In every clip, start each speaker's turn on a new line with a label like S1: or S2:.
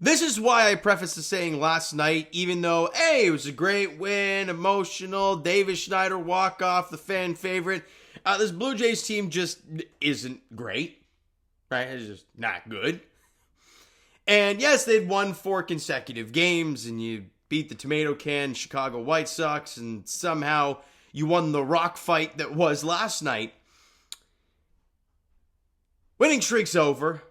S1: This is why I prefaced the saying last night, even though, hey, it was a great win, emotional, Davis Schneider walk-off, the fan favorite. This Blue Jays team just isn't great, right? It's just not good. And yes, they'd won 4 consecutive games, and you beat the tomato can Chicago White Sox, and somehow you won the rock fight that was last night. Winning streak's over.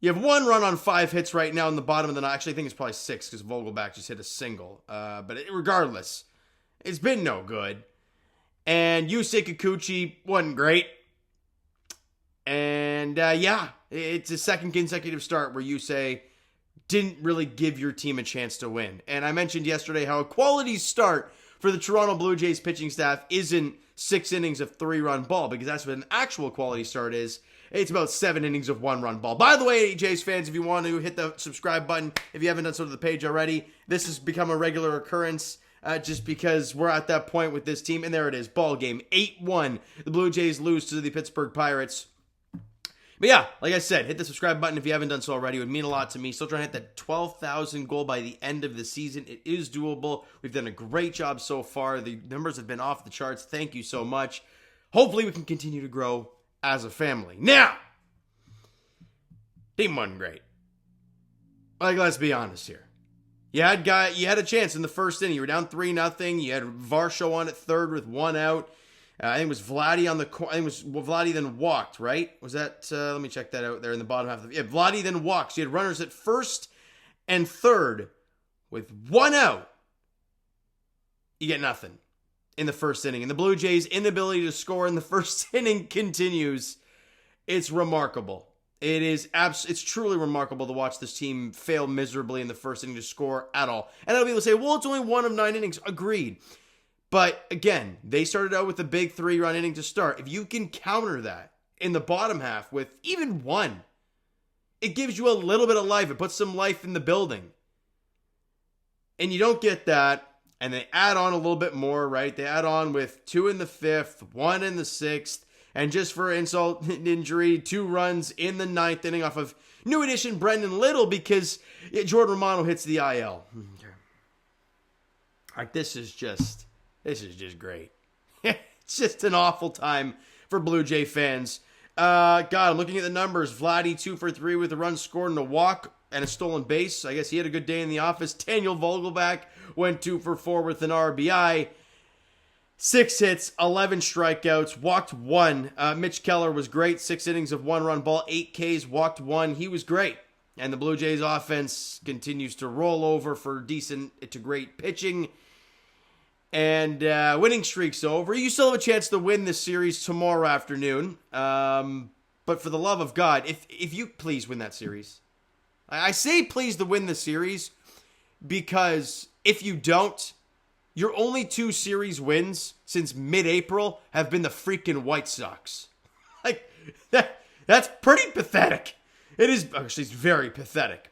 S1: You have 1 run on 5 hits right now in the bottom of the ninth. Actually, I think it's probably 6 because Vogelback just hit a single. But regardless, it's been no good. And Yusei Kikuchi wasn't great. And it's a second consecutive start where Yusei didn't really give your team a chance to win. And I mentioned yesterday how a quality start for the Toronto Blue Jays pitching staff isn't 6 innings of 3-run ball, because that's what an actual quality start is. It's about 7 innings of 1-run ball. By the way, Jays fans, if you want to hit the subscribe button, if you haven't done so to the page already, this has become a regular occurrence just because we're at that point with this team. And there it is, ball game, 8-1. The Blue Jays lose to the Pittsburgh Pirates. But yeah, like I said, hit the subscribe button if you haven't done so already. It would mean a lot to me. Still trying to hit that 12,000 goal by the end of the season. It is doable. We've done a great job so far. The numbers have been off the charts. Thank you so much. Hopefully we can continue to grow as a family. Now, team wasn't great. Like, let's be honest here. You had a chance in the first inning. You were down 3-0. You had Varsho on at third with 1 out. I think it was Vladdy on the corner. I think it was Vladdy then walked, right? Was that, let me check that out there in the bottom half of the, yeah, Vladdy then walked. So you had runners at first and third with 1 out. You get nothing in the first inning. And the Blue Jays' inability to score in the first inning continues. It's remarkable. It's truly remarkable to watch this team fail miserably in the first inning to score at all. And other people say, well, it's only 1 of 9 innings. Agreed. But again, they started out with a big 3-run inning to start. If you can counter that in the bottom half with even 1, it gives you a little bit of life. It puts some life in the building. And you don't get that. And they add on a little bit more, right? They add on with 2 in the 5th, 1 in the 6th. And just for insult and injury, 2 runs in the 9th inning off of new addition Brendan Little because Jordan Romano hits the IL. Like, this is just great. It's just an awful time for Blue Jay fans. God, I'm looking at the numbers. Vladdy 2 for 3 with a run scored and a walk and a stolen base. I guess he had a good day in the office. Daniel Vogelback went 2 for 4 with an RBI. 6 hits, 11 strikeouts, walked 1. Mitch Keller was great. 6 innings of 1-run ball, 8 Ks, walked 1. He was great. And the Blue Jays offense continues to roll over for decent to great pitching. And winning streak's over. You still have a chance to win this series tomorrow afternoon. But for the love of God, if you please win that series. I say please to win the series because if you don't, your only 2 series wins since mid-April have been the freaking White Sox. Like, that's pretty pathetic. It is, actually, it's very pathetic.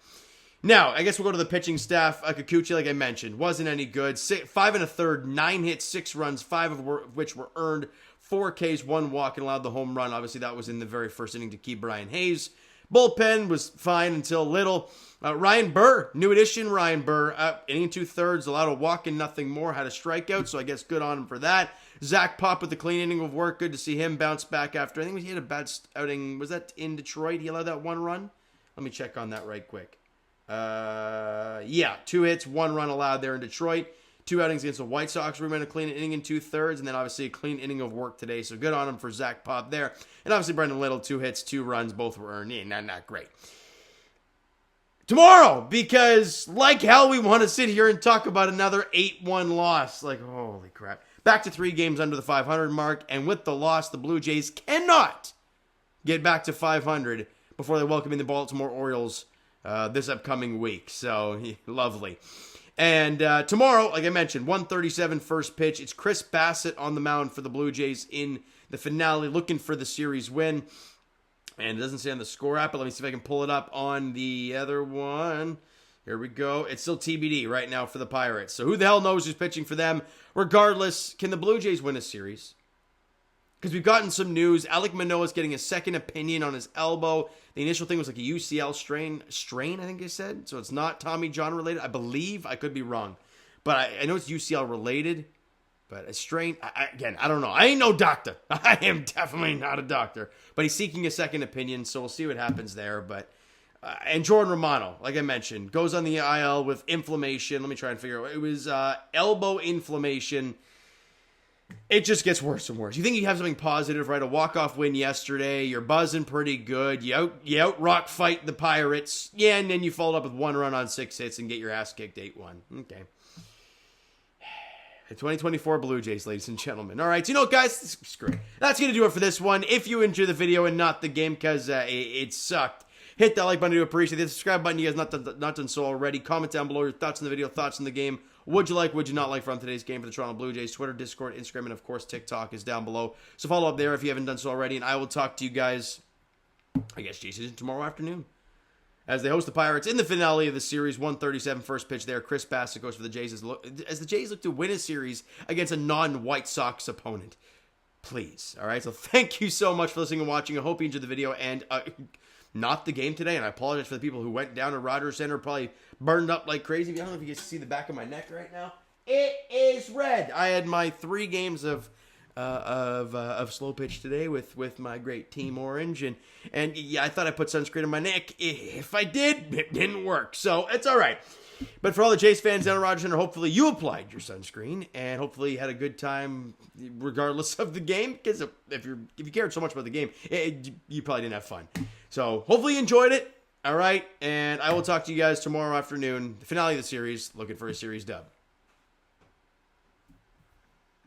S1: Now, I guess we'll go to the pitching staff. Kikuchi, like I mentioned, wasn't any good. 5 1/3, 9 hits, 6 runs, 5 of which were earned. 4 Ks, 1 walk, and allowed the home run. Obviously, that was in the very first inning to keep Brian Hayes. Bullpen was fine until Little. Ryan Burr, new addition Ryan Burr, inning 2/3, allowed a walk and nothing more, had a strikeout, so I guess good on him for that. Zach Pop with the clean inning of work, good to see him bounce back after, I think he had a bad outing, was that in Detroit? He allowed that 1 run? Let me check on that right quick. 2 hits, 1 run allowed there in Detroit. 2 outings against the White Sox. We ran a clean inning in 2/3, and then obviously a clean inning of work today. So good on him for Zach Pop there. And obviously Brendan Little, 2 hits, 2 runs, both were earned in. Not great. Tomorrow, because like hell we want to sit here and talk about another 8-1 loss. Like, holy crap. Back to 3 games under the 500 mark, and with the loss, the Blue Jays cannot get back to 500 before they welcome in the Baltimore Orioles this upcoming week. So, lovely. And tomorrow, like I mentioned, 1:37 first pitch. It's Chris Bassitt on the mound for the Blue Jays in the finale, looking for the series win. And it doesn't say on the score app, but let me see if I can pull it up on the other one. Here we go. It's still TBD right now for the Pirates. So who the hell knows who's pitching for them? Regardless, can the Blue Jays win a series? because we've gotten some news. Alek Manoah's getting a second opinion on his elbow. The initial thing was like a UCL strain, I think they said. So it's not Tommy John related, I believe. I could be wrong. But I know it's UCL related. But a strain, again, I don't know. I ain't no doctor. I am definitely not a doctor. But he's seeking a second opinion, so we'll see what happens there. But and Jordan Romano, like I mentioned, goes on the IL with inflammation. Let me try and figure out. It was elbow inflammation. It just gets worse and worse. You think you have something positive, right? A walk-off win yesterday. You're buzzing pretty good. You out rock fight the Pirates. Yeah, and then you followed up with 1 run on 6 hits and get your ass kicked 8-1. Okay. The 2024 Blue Jays, ladies and gentlemen. All right, so you know what, guys? Screw it. That's going to do it for this one. If you enjoyed the video and not the game because it sucked, hit that like button to appreciate it. The subscribe button, you guys not done so already. Comment down below your thoughts on the video, thoughts on the game. Would you like, would you not like from today's game for the Toronto Blue Jays? Twitter, Discord, Instagram, and of course TikTok is down below. So follow up there if you haven't done so already. And I will talk to you guys, I guess, Jason, tomorrow afternoon, as they host the Pirates in the finale of the series. 1:37 first pitch there. Chris Bassitt goes for the Jays as the Jays look to win a series against a non-White Sox opponent. Please. All right, so thank you so much for listening and watching. I hope you enjoyed the video and not the game today. And I apologize for the people who went down to Rogers Center, probably burned up like crazy. I don't know if you guys can see the back of my neck right now. It is red. I had my 3 games of slow pitch today with my great Team Orange, and yeah, I thought I put sunscreen on my neck. If I did, it didn't work, so it's all right. But for all the Jays fans down at Rogers Center, hopefully you applied your sunscreen and hopefully you had a good time regardless of the game. Because if you cared so much about the game, you probably didn't have fun. So hopefully you enjoyed it. All right, and I will talk to you guys tomorrow afternoon, the finale of the series. Looking for a series dub.